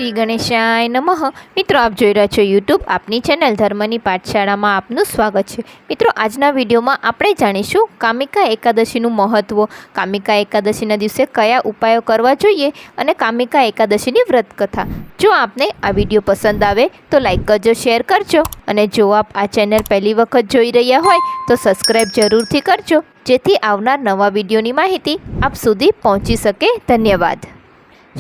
શ્રી ગણેશાય નમઃ। મિત્રો, આપ જોઈ રહ્યા છો યુટ્યુબ આપની ચેનલ ધર્મની પાઠશાળામાં આપનું સ્વાગત છે। મિત્રો, આજના વિડીયોમાં આપણે જાણીશું કામિકા એકાદશીનું મહત્ત્વ, કામિકા એકાદશીના દિવસે કયા ઉપાયો કરવા જોઈએ અને કામિકા એકાદશીની વ્રત કથા। જો આપને આ વિડીયો પસંદ આવે તો લાઈક કરજો, શેર કરજો અને જો આપ આ ચેનલ પહેલી વખત જોઈ રહ્યા હોય તો સબસ્ક્રાઈબ જરૂરથી કરજો, જેથી આવનાર નવા વિડીયોની માહિતી આપ સુધી પહોંચી શકે। ધન્યવાદ।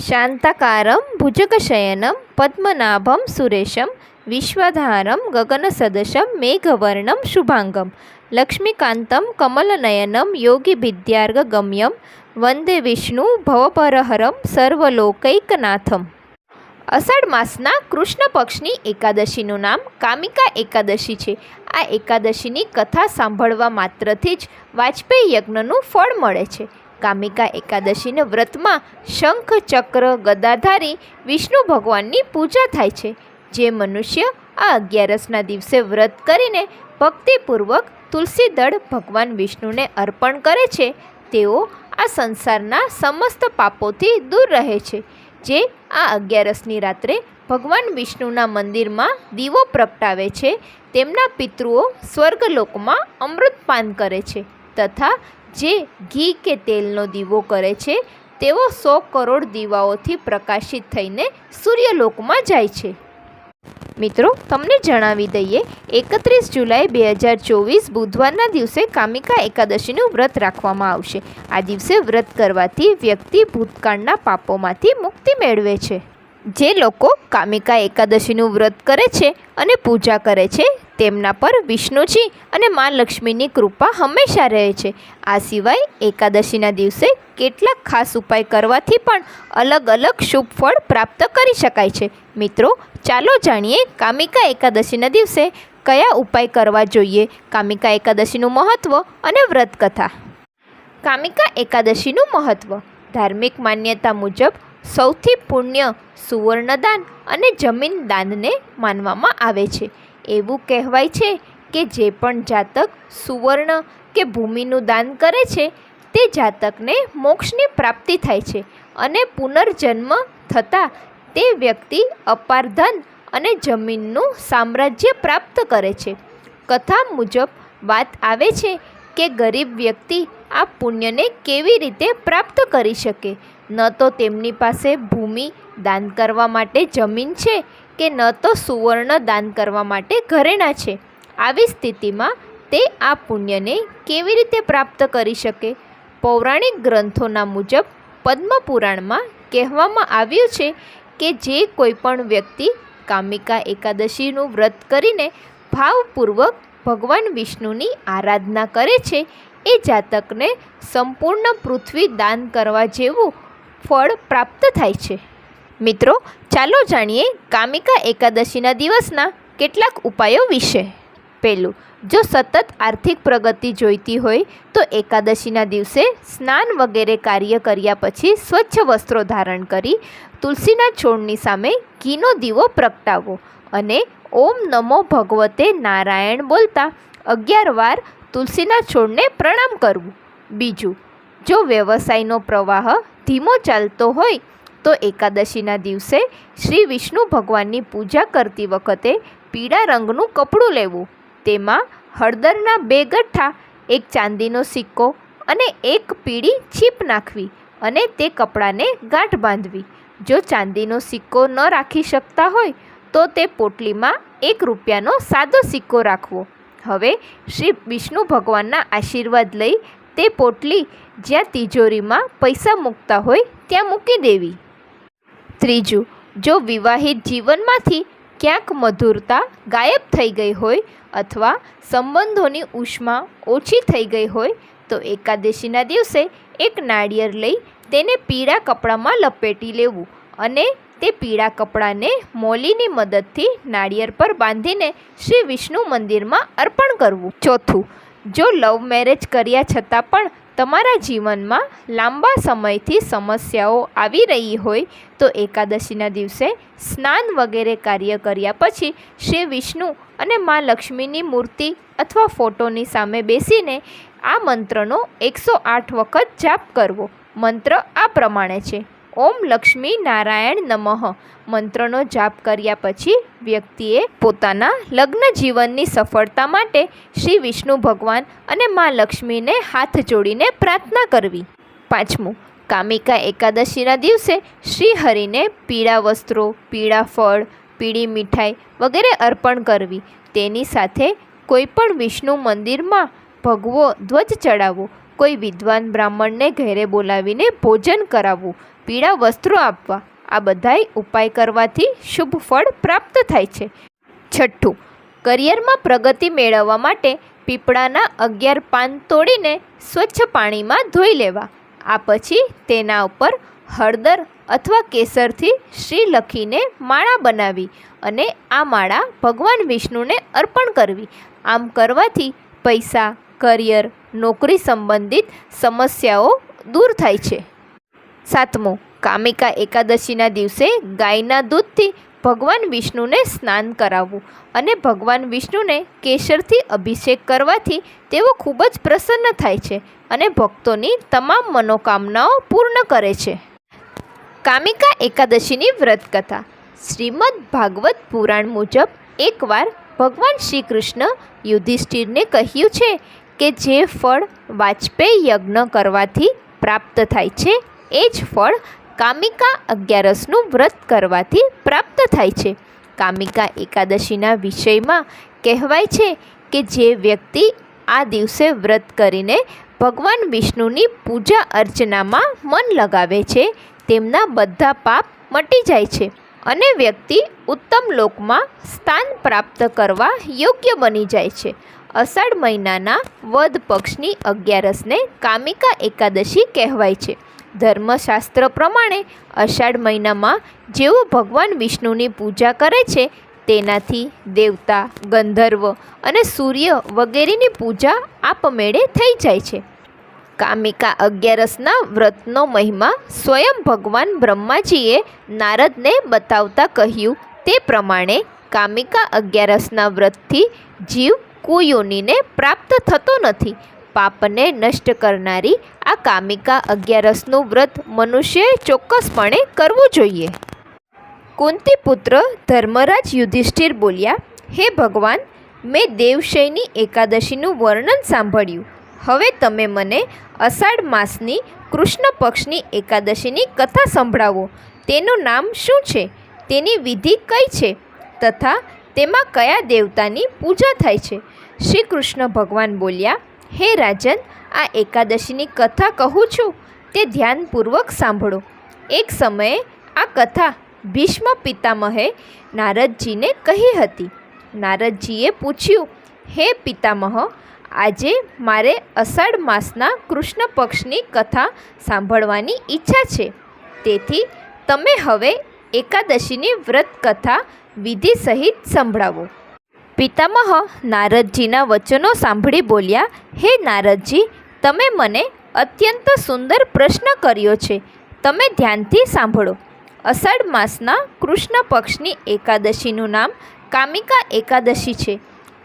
શાંતાકારમ ભુજગશયનમ પદ્મનાભમ સુરેશમ વિશ્વધારમ ગગનસદશમ મેઘવર્ણમ શુભાંગમ લક્ષ્મીકાંતમ કમલનયનમ યોગીભિદ્યાર્ગગમ્યમ વંદે વિષ્ણુ ભવપરહરમ સર્વલોકૈકનાથમ। અષાઢ માસના કૃષ્ણ પક્ષની એકાદશીનું નામ કામિકા એકાદશી છે। આ એકાદશીની કથા સાંભળવા માત્રથી જ વાજપેયી યજ્ઞનું ફળ મળે છે। કામિકા એકાદશીના વ્રતમાં શંખ, ચક્ર, ગદાધારી વિષ્ણુ ભગવાનની પૂજા થાય છે। જે મનુષ્ય આ 11ના દિવસે વ્રત કરીને ભક્તિપૂર્વક તુલસી દળ ભગવાન વિષ્ણુને અર્પણ કરે છે, તેઓ આ સંસારના સમસ્ત પાપોથી દૂર રહે છે। જે આ 11ની રાત્રે ભગવાન વિષ્ણુના મંદિરમાં દીવો પ્રગટાવે છે, તેમના પિતૃઓ સ્વર્ગલોકમાં અમૃતપાન કરે છે તથા જે ઘી કે તેલનો દીવો કરે છે તેઓ 100 કરોડ દીવાઓથી પ્રકાશિત થઈને સૂર્યલોકમાં જાય છે। મિત્રો, તમને જણાવી દઈએ, 31 જુલાઈ 2024 બુધવારના દિવસે કામિકા એકાદશીનું વ્રત રાખવામાં આવશે। આ દિવસે વ્રત કરવાથી વ્યક્તિ ભૂતકાળના પાપોમાંથી મુક્તિ મેળવે છે। જે લોકો કામિકા એકાદશીનું વ્રત કરે છે અને પૂજા કરે છે તેમના પર વિષ્ણુજી અને મા લક્ષ્મીની કૃપા હંમેશા રહે છે। આ સિવાય એકાદશીના દિવસે કેટલાક ખાસ ઉપાય કરવાથી પણ અલગ અલગ શુભ ફળ પ્રાપ્ત કરી શકાય છે। મિત્રો, ચાલો જાણીએ કામિકા એકાદશીના દિવસે કયા ઉપાય કરવા જોઈએ, કામિકા એકાદશીનું મહત્ત્વ અને વ્રત કથા। કામિકા એકાદશીનું મહત્ત્વ। ધાર્મિક માન્યતા મુજબ સૌથી પુણ્ય સુવર્ણદાન અને જમીન દાનને માનવામાં આવે છે। એવું કહેવાય છે કે જે પણ જાતક સુવર્ણ કે ભૂમિનું દાન કરે છે તે જાતકને મોક્ષની પ્રાપ્તિ થાય છે અને પુનર્જન્મ થતાં તે વ્યક્તિ અપાર ધન અને જમીનનું સામ્રાજ્ય પ્રાપ્ત કરે છે। કથા મુજબ વાત આવે છે કે ગરીબ વ્યક્તિ આ પુણ્યને કેવી રીતે પ્રાપ્ત કરી શકે। ન તો તેમની પાસે ભૂમિ દાન કરવા માટે જમીન છે કે ન તો સુવર્ણ દાન કરવા માટે ઘરેણાં છે। આવી સ્થિતિમાં તે આ પુણ્યને કેવી રીતે પ્રાપ્ત કરી શકે? પૌરાણિક ગ્રંથોના મુજબ પદ્મપુરાણમાં કહેવામાં આવ્યું છે કે જે કોઈ પણ વ્યક્તિ કામિકા એકાદશીનું વ્રત કરીને ભાવપૂર્વક ભગવાન વિષ્ણુની આરાધના કરે છે એ જાતકને સંપૂર્ણ પૃથ્વી દાન કરવા જેવું ફળ પ્રાપ્ત થાય છે। મિત્રો, ચાલો જાણીએ કામિકા એકાદશીના દિવસના કેટલાક ઉપાયો વિશે। પહેલું, જો સતત આર્થિક પ્રગતિ જોઈતી હોય તો એકાદશીના દિવસે સ્નાન વગેરે કાર્ય કર્યા પછી સ્વચ્છ વસ્ત્રો ધારણ કરી તુલસીના છોડની સામે ઘીનો દીવો પ્રગટાવવો અને ઓમ નમો ભગવતે નારાયણ બોલતા 11 વાર તુલસીના છોડને પ્રણામ કરવું। બીજું, જો વ્યવસાયનો પ્રવાહ ધીમો ચાલતો હોય તો એકાદશીના દિવસે શ્રી વિષ્ણુ ભગવાનની પૂજા કરતી વખતે પીળા રંગનું કપડું લેવું, તેમાં હળદરના 2 ગઠ્ઠા, 1 ચાંદીનો સિક્કો અને 1 પીળી છીપ નાખવી અને તે કપડાને ગાંઠ બાંધવી। જો ચાંદીનો સિક્કો ન રાખી શકતા હોય તો તે પોટલીમાં 1 રૂપિયાનો સાદો સિક્કો રાખવો। હવે શ્રી વિષ્ણુ ભગવાનના આશીર્વાદ લઈ તે પોટલી જ્યાં તિજોરીમાં પૈસા મૂકતા હોય ત્યાં મૂકી દેવી। ત્રીજું, જો વિવાહિત જીવનમાંથી ક્યાંક મધુરતા ગાયબ થઈ ગઈ હોય અથવા સંબંધોની ઉષ્મા ઓછી થઈ ગઈ હોય તો એકાદશીના દિવસે 1 નાળિયેર લઈ તેને પીળા કપડામાં લપેટી લેવું અને તે પીળા કપડાને મોલીની મદદથી નાળિયેર પર બાંધીને શ્રી વિષ્ણુ મંદિરમાં અર્પણ કરવું। ચોથું, જો લવ મેરેજ કર્યા છતાં પણ તમારા જીવનમાં લાંબા સમયથી સમસ્યાઓ આવી રહી હોય તો એકાદશીના દિવસે સ્નાન વગેરે કાર્ય કર્યા પછી શ્રી વિષ્ણુ અને મા લક્ષ્મીની મૂર્તિ અથવા ફોટોની સામે બેસીને આ મંત્રનો 108 વખત જાપ કરવો। મંત્ર આ પ્રમાણે છે: ઓમ લક્ષ્મી નારાયણ નમઃ મંત્રનો જાપ કર્યા પછી વ્યક્તિએ પોતાના લગ્ન જીવનની સફળતા માટે શ્રી વિષ્ણુ ભગવાન અને મા લક્ષ્મીને હાથ જોડીને પ્રાર્થના કરવી. 5. કામિકા એકાદશીના દિવસે શ્રી હરિને પીળા વસ્ત્રો, પીળા ફળ, પીળી મીઠાઈ વગેરે અર્પણ કરવી. તેની સાથે કોઈ પણ વિષ્ણુ મંદિરમાં ભગવો ધ્વજ ચડાવવો, કોઈ વિદ્વાન બ્રાહ્મણને ઘરે બોલાવીને ભોજન કરાવવું, પીળા વસ્ત્રો આપવા. આ બધાય ઉપાય કરવાથી શુભ ફળ પ્રાપ્ત થાય છે. 6. કરિયરમાં પ્રગતિ મેળવવા માટે પીપળાના 11 પાન તોડીને સ્વચ્છ પાણીમાં ધોઈ લેવા. આ પછી તેના ઉપર હળદર અથવા કેસરથી શ્રી લખીને માળા બનાવી અને આ માળા ભગવાન વિષ્ણુને અર્પણ કરવી. આમ કરવાથી પૈસા, કરિયર, નોકરી સંબંધિત સમસ્યાઓ દૂર થાય છે. 7. કામિકા એકાદશીના દિવસે ગાયના દૂધથી ભગવાન વિષ્ણુને સ્નાન કરાવવું અને ભગવાન વિષ્ણુને કેસરથી અભિષેક કરવાથી તેઓ ખૂબ જ પ્રસન્ન થાય છે અને ભક્તોની તમામ મનોકામનાઓ પૂર્ણ કરે છે. કામિકા એકાદશીની વ્રત કથા. શ્રીમદ્ ભાગવત પુરાણ મુજબ એકવાર ભગવાન શ્રી કૃષ્ણ યુધિષ્ઠિરને કહ્યું છે કે જે ફળ વાજપેયી યજ્ઞ કરવાથી પ્રાપ્ત થાય છે એ જ ફળ કામિકા 11નું વ્રત કરવાથી પ્રાપ્ત થાય છે. કામિકા એકાદશીના વિષયમાં કહેવાય છે કે જે વ્યક્તિ આ દિવસે વ્રત કરીને ભગવાન વિષ્ણુની પૂજા અર્ચનામાં મન લગાવે છે તેમના બધા પાપ મટી જાય છે અને વ્યક્તિ ઉત્તમ લોકમાં સ્થાન પ્રાપ્ત કરવા યોગ્ય બની જાય છે. અષાઢ મહિનાના વદ પક્ષની 11ને કામિકા એકાદશી કહેવાય છે. ધર્મશાસ્ત્ર પ્રમાણે અષાઢ મહિનામાં જેઓ ભગવાન વિષ્ણુની પૂજા કરે છે તેનાથી દેવતા, ગંધર્વ અને સૂર્ય વગેરેની પૂજા આપમેળે થઈ જાય છે. કામિકા 11ના વ્રતનો મહિમા સ્વયં ભગવાન બ્રહ્માજીએ નારદને બતાવતા કહ્યું તે પ્રમાણે કામિકા 11ના વ્રતથી જીવ કુયોનિને પ્રાપ્ત થતો નથી. પાપને નષ્ટ કરનારી આ કામિકા 11નું વ્રત મનુષ્યએ ચોક્કસપણે કરવું જોઈએ. કુંતી પુત્ર ધર્મરાજ યુધિષ્ઠિર બોલ્યા, હે ભગવાન, મેં દેવશયની એકાદશીનું વર્ણન સાંભળ્યું. હવે તમે મને અષાઢ માસની કૃષ્ણ પક્ષની એકાદશીની કથા સંભળાવો. તેનું નામ શું છે, તેની વિધિ કઈ છે તથા તેમાં કયા દેવતાની પૂજા થાય છે? શ્રી કૃષ્ણ ભગવાન બોલ્યા, હે રાજન, આ એકાદશીની કથા કહું છું તે ધ્યાનપૂર્વક સાંભળો. એક સમયે આ કથા ભીષ્મ પિતામહે નારદજીને કહી હતી. નારદજીએ પૂછ્યું, હે પિતામહ, આજે મારે અષાઢ માસના કૃષ્ણ પક્ષની કથા સાંભળવાની ઈચ્છા છે, તેથી તમે હવે એકાદશીની વ્રત કથા વિધિ સહિત સંભળાવો. પિતામહ નારદજીના વચનો સાંભળી બોલ્યા, હે નારદજી, તમે મને અત્યંત સુંદર પ્રશ્ન કર્યો છે. તમે ધ્યાનથી સાંભળો. અષાઢ માસના કૃષ્ણ પક્ષની એકાદશીનું નામ કામિકા એકાદશી છે.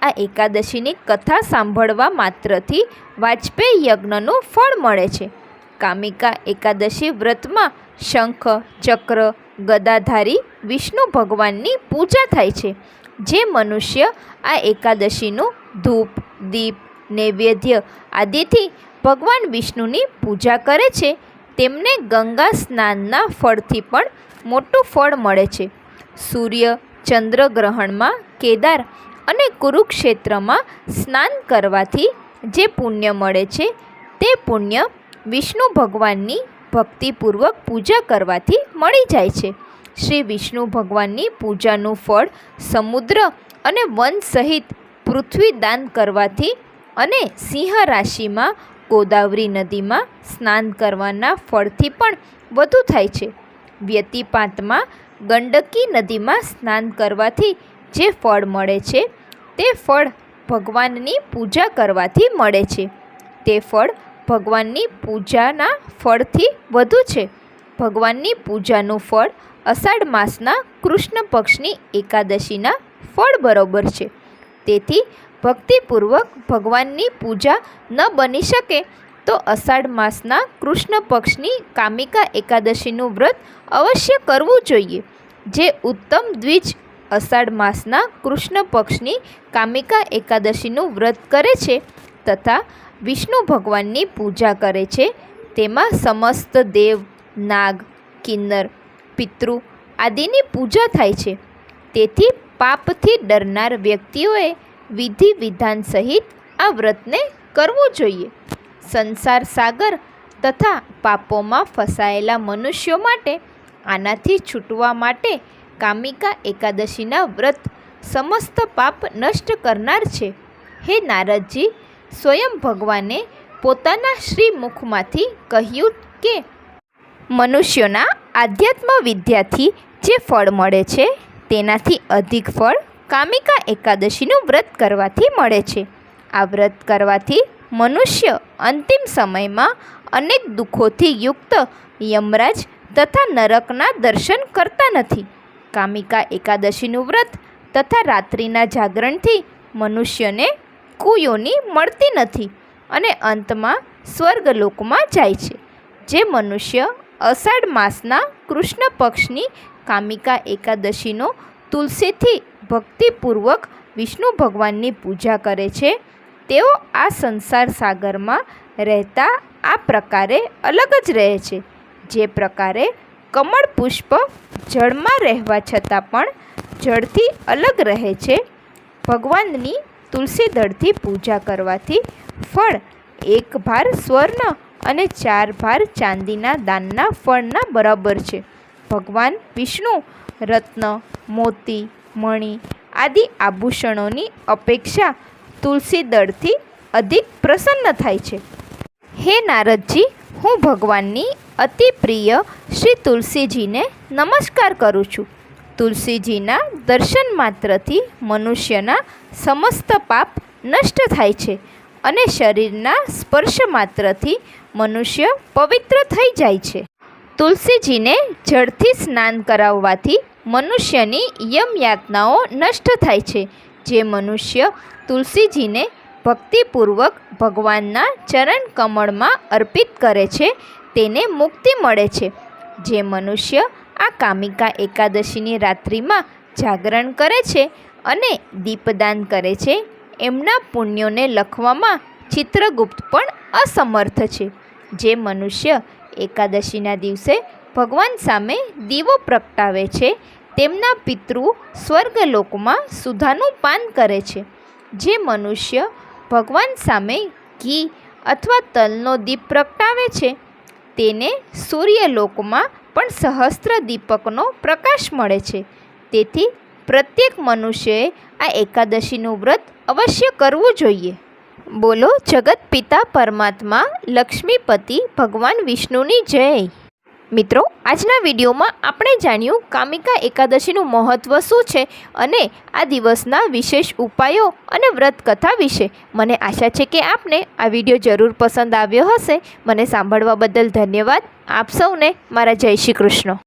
આ એકાદશીની કથા સાંભળવા માત્રથી વાજપેયી યજ્ઞનું ફળ મળે છે. કામિકા એકાદશી વ્રતમાં શંખ, ચક્ર, ગદાધારી વિષ્ણુ ભગવાનની પૂજા થાય છે. જે મનુષ્ય આ એકાદશીનું ધૂપ, દીપ, નૈવેદ્ય આદિથી ભગવાન વિષ્ણુની પૂજા કરે છે તેમને ગંગા સ્નાનના ફળથી પણ મોટું ફળ મળે છે. સૂર્ય ચંદ્ર ગ્રહણમાં કેદાર અને કુરુક્ષેત્રમાં સ્નાન કરવાથી જે પુણ્ય મળે છે તે પુણ્ય વિષ્ણુ ભગવાનની ભક્તિપૂર્વક પૂજા કરવાથી મળી જાય છે. શ્રી વિષ્ણુ ભગવાનની પૂજાનું ફળ સમુદ્ર અને વન સહિત પૃથ્વી દાન કરવાથી અને સિંહ રાશિમાં ગોદાવરી નદીમાં સ્નાન કરવાના ફળથી પણ વધુ થાય છે. વ્યતિપાતમાં ગંડકી નદીમાં સ્નાન કરવાથી જે ફળ મળે છે તે ફળ ભગવાનની પૂજા કરવાથી મળે છે. તે ફળ ભગવાનની પૂજાના ફળથી વધુ છે. ભગવાનની પૂજાનું ફળ અષાઢ માસના કૃષ્ણ પક્ષની એકાદશીના ફળ બરોબર છે. તેથી ભક્તિપૂર્વક ભગવાનની પૂજા ન બની શકે તો અષાઢ માસના કૃષ્ણ પક્ષની કામિકા એકાદશીનું વ્રત અવશ્ય કરવું જોઈએ. જે ઉત્તમ દ્વિજ અષાઢ માસના કૃષ્ણ પક્ષની કામિકા એકાદશીનું વ્રત કરે છે તથા વિષ્ણુ ભગવાનની પૂજા કરે છે, તેમાં સમસ્ત દેવ, નાગ, કિન્નર, પિતૃ આદિની પૂજા થાય છે. તેથી પાપથી ડરનાર વ્યક્તિઓએ વિધિ વિધાન સહિત આ વ્રતને કરવું જોઈએ. સંસાર સાગર તથા પાપોમાં ફસાયેલા મનુષ્યો માટે આનાથી છૂટવા માટે કામિકા એકાદશીના વ્રત સમસ્ત પાપ નષ્ટ કરનાર છે. હે નારદજી, સ્વયં ભગવાને પોતાના શ્રી મુખમાંથી કહ્યું કે મનુષ્યોના આધ્યાત્મ વિદ્યાથી જે ફળ મળે છે તેનાથી અધિક ફળ કામિકા એકાદશીનું વ્રત કરવાથી મળે છે. આ વ્રત કરવાથી મનુષ્ય અંતિમ સમયમાં અનેક દુઃખોથી યુક્ત યમરાજ તથા નરકના દર્શન કરતા નથી. કામિકા એકાદશીનું વ્રત તથા રાત્રિના જાગરણથી મનુષ્યને કુયોની મળતી નથી અને અંતમાં સ્વર્ગલોકમાં જાય છે. જે મનુષ્ય અષાઢ માસના કૃષ્ણ પક્ષની કામિકા એકાદશીનો તુલસીથી ભક્તિપૂર્વક વિષ્ણુ ભગવાનની પૂજા કરે છે, તેઓ આ સંસાર સાગરમાં રહેતા આ પ્રકારે અલગ જ રહે છે. જે પ્રકારે કમળ પુષ્પ જળમાં રહેવા છતાં પણ જળથી અલગ રહે છે, ભગવાનની તુલસી દળથી પૂજા કરવાથી ફળ 1 ભાર સ્વર્ણ અને 4 ભાર ચાંદીના દાનના ફળના બરાબર છે. ભગવાન વિષ્ણુ રત્ન, મોતી, મણિ આદિ આભૂષણોની અપેક્ષા તુલસી દળથી અધિક પ્રસન્ન થાય છે. હે નારદજી, હું ભગવાનની અતિ પ્રિય શ્રી તુલસીજીને નમસ્કાર કરું છું. તુલસીજીના દર્શન માત્રથી મનુષ્યના સમસ્ત પાપ નષ્ટ થાય છે અને શરીરના સ્પર્શ માત્રથી મનુષ્ય પવિત્ર થઈ જાય છે. તુલસીજીને જળથી સ્નાન કરાવવાથી મનુષ્યની યમયાતનાઓ નષ્ટ થાય છે. જે મનુષ્ય તુલસીજીને ભક્તિપૂર્વક ભગવાનના ચરણ કમળમાં અર્પિત કરે છે તેને મુક્તિ મળે છે. જે મનુષ્ય આ કામિકા એકાદશીની રાત્રિમાં જાગરણ કરે છે અને દીપદાન કરે છે, એમના પુણ્યોને લખવામાં ચિત્રગુપ્ત પણ અસમર્થ છે. જે મનુષ્ય એકાદશીના દિવસે ભગવાન સામે દીવો પ્રગટાવે છે, તેમના પિતૃ સ્વર્ગલોકમાં સુધાનું પાન કરે છે. જે મનુષ્ય ભગવાન સામે ઘી અથવા તલનો દીપ પ્રગટાવે છે, તેને સૂર્યલોકમાં પણ સહસ્ત્ર દીપકનો પ્રકાશ મળે છે. તેથી પ્રત્યેક મનુષ્યએ આ એકાદશીનું વ્રત અવશ્ય કરવું જોઈએ. બોલો જગત પિતા પરમાત્મા લક્ષ્મીપતિ ભગવાન વિષ્ણુની જય. મિત્રો, આજના વિડીયોમાં આપણે જાણ્યું કામિકા એકાદશીનું મહત્ત્વ શું છે અને આ દિવસના વિશેષ ઉપાયો અને વ્રત કથા વિશે. મને આશા છે કે આપને આ વિડીયો જરૂર પસંદ આવ્યો હશે. મને સાંભળવા બદલ ધન્યવાદ. આપ સૌને મારા જય શ્રી કૃષ્ણ.